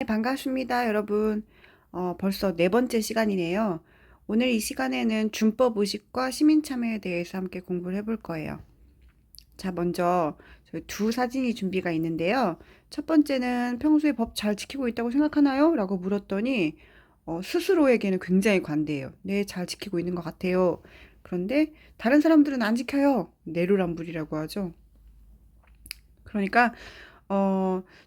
네, 반갑습니다, 여러분. 벌써 네 번째 시간이네요. 오늘 이 시간에는 준법 의식과 시민 참여에 대해서 함께 공부를 해볼 거예요. 자, 먼저 저희 두 사진이 준비가 있는데요. 첫 번째는 평소에 법 잘 지키고 있다고 생각하나요? 라고 물었더니 스스로에게는 굉장히 관대해요. 네, 잘 지키고 있는 것 같아요. 그런데 다른 사람들은 안 지켜요. 내로남불이라고 하죠. 그러니까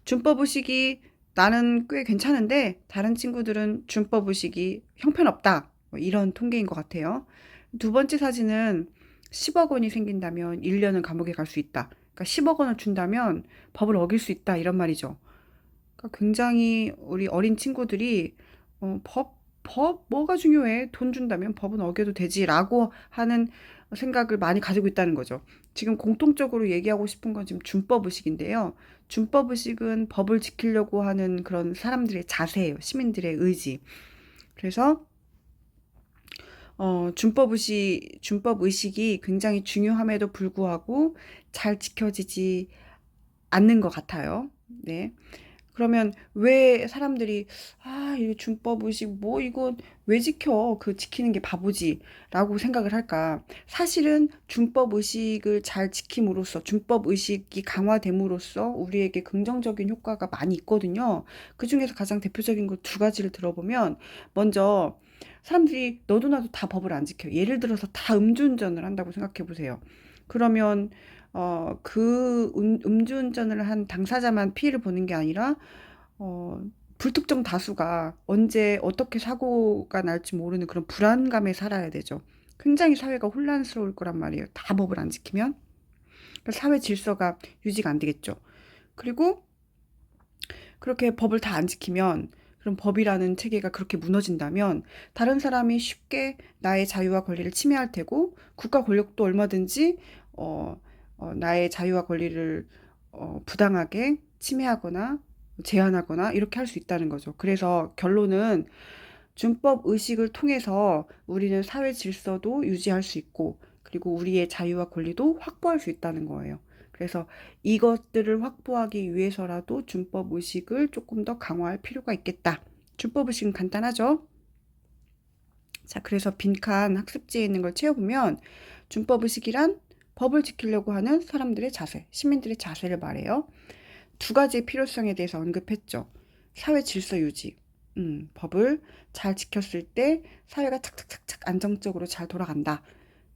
준법 의식이 나는 꽤 괜찮은데 다른 친구들은 준법 의식이 형편없다. 뭐 이런 통계인 것 같아요. 두 번째 사진은 10억 원이 생긴다면 1년은 감옥에 갈 수 있다. 그러니까 10억 원을 준다면 법을 어길 수 있다. 이런 말이죠. 그러니까 굉장히 우리 어린 친구들이 뭐가 중요해? 돈 준다면 법은 어겨도 되지라고 하는 생각을 많이 가지고 있다는 거죠. 지금 공통적으로 얘기하고 싶은 건 지금 준법 의식인데요. 준법 의식은 법을 지키려고 하는 그런 사람들의 자세예요. 시민들의 의지. 그래서 준법 의식이 굉장히 중요함에도 불구하고 잘 지켜지지 않는 것 같아요. 네. 그러면 왜 사람들이 이 준법 의식 뭐 이거 왜 지켜? 그 지키는 게 바보지라고 생각을 할까? 사실은 준법 의식을 잘 지킴으로써 준법 의식이 강화됨으로써 우리에게 긍정적인 효과가 많이 있거든요. 그중에서 가장 대표적인 거 두 가지를 들어보면 먼저 사람들이 너도 나도 다 법을 안 지켜요. 예를 들어서 다 음주운전을 한다고 생각해 보세요. 그러면 음주운전을 한 당사자만 피해를 보는 게 아니라 어, 불특정 다수가 언제 어떻게 사고가 날지 모르는 그런 불안감에 살아야 되죠. 굉장히 사회가 혼란스러울 거란 말이에요. 다 법을 안 지키면. 그러니까 사회 질서가 유지가 안 되겠죠. 그리고 그렇게 법을 다 안 지키면 그럼 법이라는 체계가 그렇게 무너진다면 다른 사람이 쉽게 나의 자유와 권리를 침해할 테고 국가 권력도 얼마든지 나의 자유와 권리를 부당하게 침해하거나 제한하거나 이렇게 할 수 있다는 거죠. 그래서 결론은 준법 의식을 통해서 우리는 사회 질서도 유지할 수 있고 그리고 우리의 자유와 권리도 확보할 수 있다는 거예요. 그래서 이것들을 확보하기 위해서라도 준법 의식을 조금 더 강화할 필요가 있겠다. 준법 의식은 간단하죠? 자, 그래서 빈칸 학습지에 있는 걸 채워보면 준법 의식이란 법을 지키려고 하는 사람들의 자세, 시민들의 자세를 말해요. 두 가지의 필요성에 대해서 언급했죠. 사회 질서 유지. 법을 잘 지켰을 때 사회가 착착착착 안정적으로 잘 돌아간다.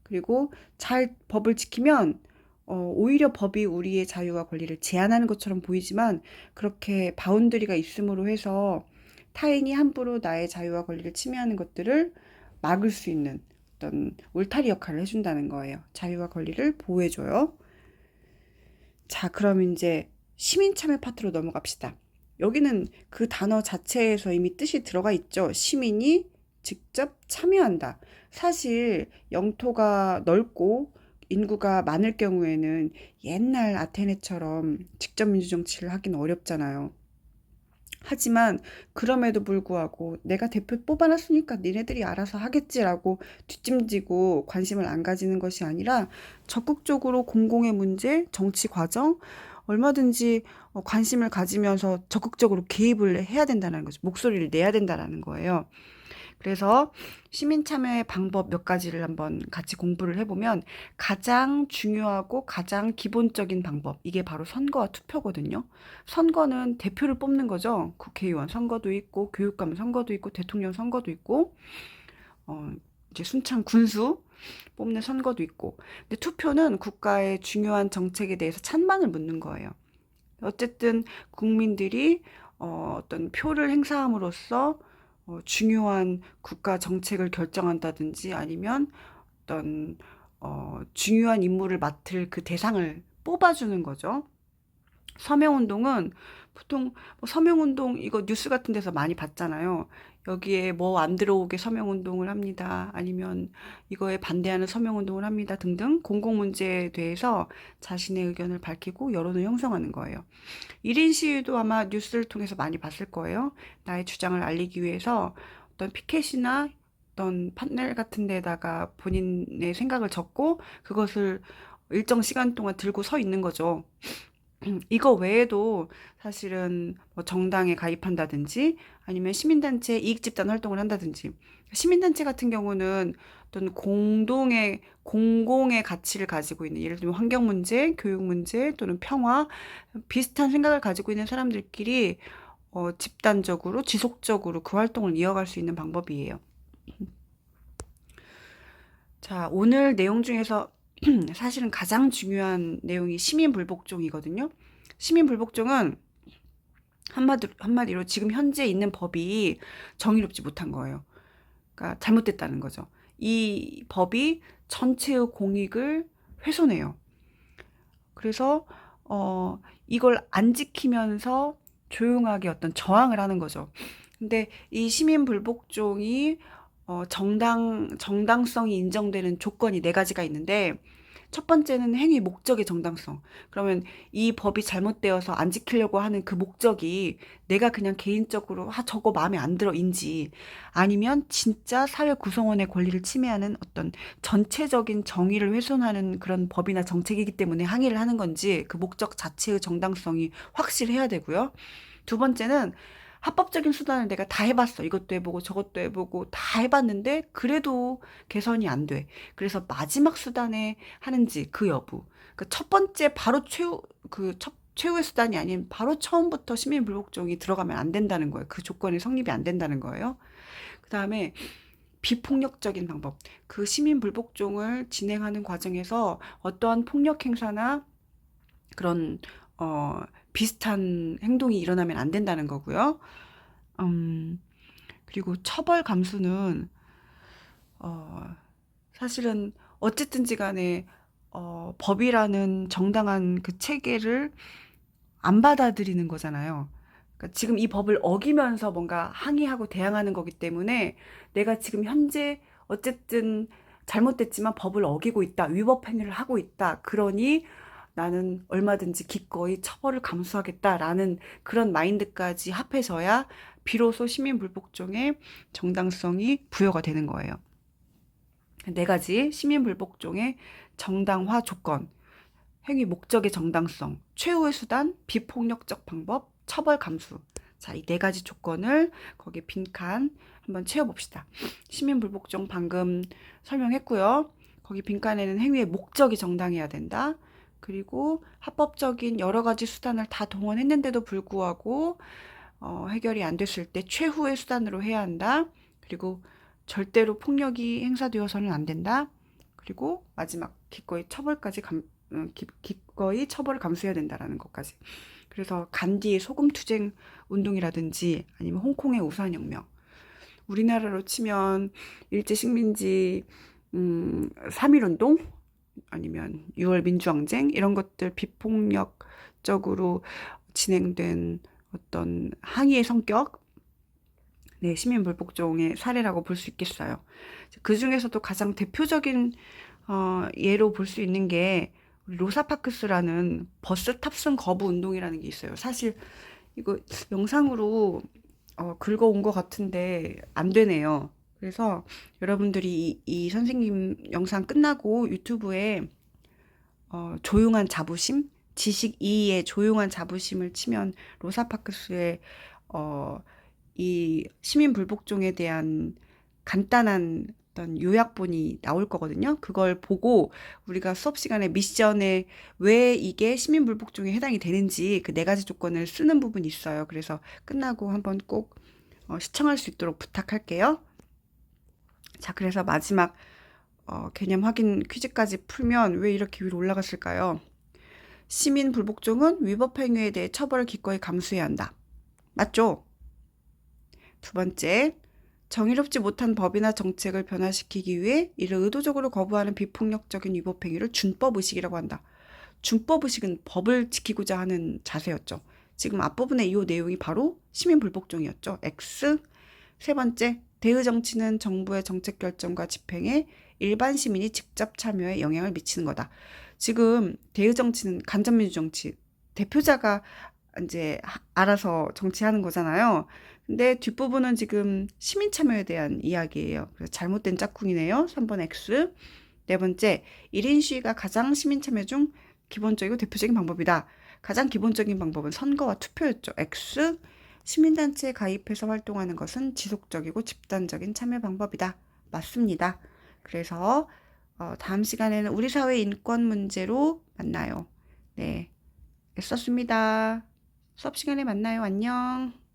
그리고 잘 법을 지키면 오히려 법이 우리의 자유와 권리를 제한하는 것처럼 보이지만 그렇게 바운더리가 있음으로 해서 타인이 함부로 나의 자유와 권리를 침해하는 것들을 막을 수 있는 어떤 울타리 역할을 해준다는 거예요. 자유와 권리를 보호해줘요. 자, 그럼 이제 시민 참여 파트로 넘어갑시다. 여기는 그 단어 자체에서 이미 뜻이 들어가 있죠. 시민이 직접 참여한다. 사실 영토가 넓고 인구가 많을 경우에는 옛날 아테네처럼 직접 민주정치를 하긴 어렵잖아요. 하지만 그럼에도 불구하고 내가 대표 뽑아놨으니까 니네들이 알아서 하겠지라고 뒷짐지고 관심을 안 가지는 것이 아니라 적극적으로 공공의 문제, 정치 과정, 얼마든지 관심을 가지면서 적극적으로 개입을 해야 된다는 거죠. 목소리를 내야 된다는 거예요. 그래서 시민 참여의 방법 몇 가지를 한번 같이 공부를 해보면 가장 중요하고 가장 기본적인 방법, 이게 바로 선거와 투표거든요. 선거는 대표를 뽑는 거죠. 국회의원 선거도 있고, 교육감 선거도 있고, 대통령 선거도 있고, 어, 이제 순창 군수 뽑는 선거도 있고. 근데 투표는 국가의 중요한 정책에 대해서 찬반을 묻는 거예요. 어쨌든 국민들이 어떤 표를 행사함으로써 중요한 국가 정책을 결정한다든지 아니면 어떤 중요한 임무를 맡을 그 대상을 뽑아주는 거죠. 서명운동은 보통 뭐 서명운동 이거 뉴스 같은 데서 많이 봤잖아요. 여기에 뭐 안 들어오게 서명운동을 합니다. 아니면 이거에 반대하는 서명운동을 합니다. 등등 공공문제에 대해서 자신의 의견을 밝히고 여론을 형성하는 거예요. 1인 시위도 아마 뉴스를 통해서 많이 봤을 거예요. 나의 주장을 알리기 위해서 어떤 피켓이나 어떤 판넬 같은 데다가 본인의 생각을 적고 그것을 일정 시간 동안 들고 서 있는 거죠. 이거 외에도 사실은 뭐 정당에 가입한다든지 아니면 시민단체 이익집단 활동을 한다든지 시민단체 같은 경우는 어떤 공공의 가치를 가지고 있는 예를 들면 환경 문제, 교육 문제 또는 평화 비슷한 생각을 가지고 있는 사람들끼리 집단적으로 지속적으로 그 활동을 이어갈 수 있는 방법이에요. 자, 오늘 내용 중에서 사실은 가장 중요한 내용이 시민불복종이거든요. 시민불복종은 한마디로 지금 현재 있는 법이 정의롭지 못한 거예요. 그러니까 잘못됐다는 거죠. 이 법이 전체의 공익을 훼손해요. 그래서 이걸 안 지키면서 조용하게 어떤 저항을 하는 거죠. 근데 이 시민불복종이 정당성이 인정되는 조건이 네 가지가 있는데 첫 번째는 행위 목적의 정당성. 그러면 이 법이 잘못되어서 안 지키려고 하는 그 목적이 내가 그냥 개인적으로 저거 마음에 안 들어인지 아니면 진짜 사회 구성원의 권리를 침해하는 어떤 전체적인 정의를 훼손하는 그런 법이나 정책이기 때문에 항의를 하는 건지 그 목적 자체의 정당성이 확실해야 되고요. 두 번째는 합법적인 수단을 내가 다 해봤어. 이것도 해보고 저것도 해보고 다 해봤는데 그래도 개선이 안 돼. 그래서 마지막 수단에 하는지 그 여부. 그 첫 번째 바로 최후의 수단이 아닌 바로 처음부터 시민불복종이 들어가면 안 된다는 거예요. 그 조건이 성립이 안 된다는 거예요. 그 다음에 비폭력적인 방법. 그 시민불복종을 진행하는 과정에서 어떠한 폭력 행사나 그런 비슷한 행동이 일어나면 안 된다는 거고요. 그리고 처벌 감수는 어, 사실은 어쨌든지 간에 법이라는 정당한 그 체계를 안 받아들이는 거잖아요. 그러니까 지금 이 법을 어기면서 뭔가 항의하고 대항하는 거기 때문에 내가 지금 현재 어쨌든 잘못됐지만 법을 어기고 있다, 위법 행위를 하고 있다. 그러니 나는 얼마든지 기꺼이 처벌을 감수하겠다라는 그런 마인드까지 합해져야 비로소 시민불복종의 정당성이 부여가 되는 거예요. 네 가지 시민불복종의 정당화 조건, 행위 목적의 정당성, 최후의 수단, 비폭력적 방법, 처벌 감수. 자, 이 네 가지 조건을 거기에 빈칸 한번 채워봅시다. 시민불복종 방금 설명했고요. 거기 빈칸에는 행위의 목적이 정당해야 된다. 그리고 합법적인 여러 가지 수단을 다 동원했는데도 불구하고 해결이 안 됐을 때 최후의 수단으로 해야 한다. 그리고 절대로 폭력이 행사되어서는 안 된다. 그리고 마지막 기꺼이 처벌을 감수해야 된다라는 것까지. 그래서 간디의 소금투쟁 운동이라든지 아니면 홍콩의 우산혁명, 우리나라로 치면 일제식민지 3.1운동 아니면 6월 민주항쟁 이런 것들 비폭력적으로 진행된 어떤 항의의 성격, 네, 시민불복종의 사례라고 볼 수 있겠어요. 그 중에서도 가장 대표적인 예로 볼 수 있는 게 로사파크스라는 버스 탑승 거부 운동이라는 게 있어요. 사실 이거 영상으로 긁어온 것 같은데 안 되네요. 그래서 여러분들이 이 선생님 영상 끝나고 유튜브에 조용한 자부심, 지식 2의 조용한 자부심을 치면 로사파크스의 이 시민 불복종에 대한 간단한 어떤 요약본이 나올 거거든요. 그걸 보고 우리가 수업 시간에 미션에 왜 이게 시민 불복종에 해당이 되는지 그 네 가지 조건을 쓰는 부분이 있어요. 그래서 끝나고 한번 꼭 시청할 수 있도록 부탁할게요. 자, 그래서 마지막 개념 확인 퀴즈까지 풀면 왜 이렇게 위로 올라갔을까요? 시민 불복종은 위법 행위에 대해 처벌을 기꺼이 감수해야 한다. 맞죠? 두 번째, 정의롭지 못한 법이나 정책을 변화시키기 위해 이를 의도적으로 거부하는 비폭력적인 위법 행위를 준법의식이라고 한다. 준법의식은 법을 지키고자 하는 자세였죠. 지금 앞부분의 이 내용이 바로 시민불복종이었죠. X. 세 번째, 대의정치는 정부의 정책 결정과 집행에 일반 시민이 직접 참여에 영향을 미치는 거다. 지금 대의정치는 간접민주정치, 대표자가 이제 알아서 정치하는 거잖아요. 근데 뒷부분은 지금 시민 참여에 대한 이야기예요. 그래서 잘못된 짝꿍이네요. 3번 X. 네 번째, 1인 시위가 가장 시민 참여 중 기본적이고 대표적인 방법이다. 가장 기본적인 방법은 선거와 투표였죠. X. 시민단체에 가입해서 활동하는 것은 지속적이고 집단적인 참여 방법이다. 맞습니다. 그래서 다음 시간에는 우리 사회 인권 문제로 만나요. 네, 애썼습니다. 수업 시간에 만나요. 안녕.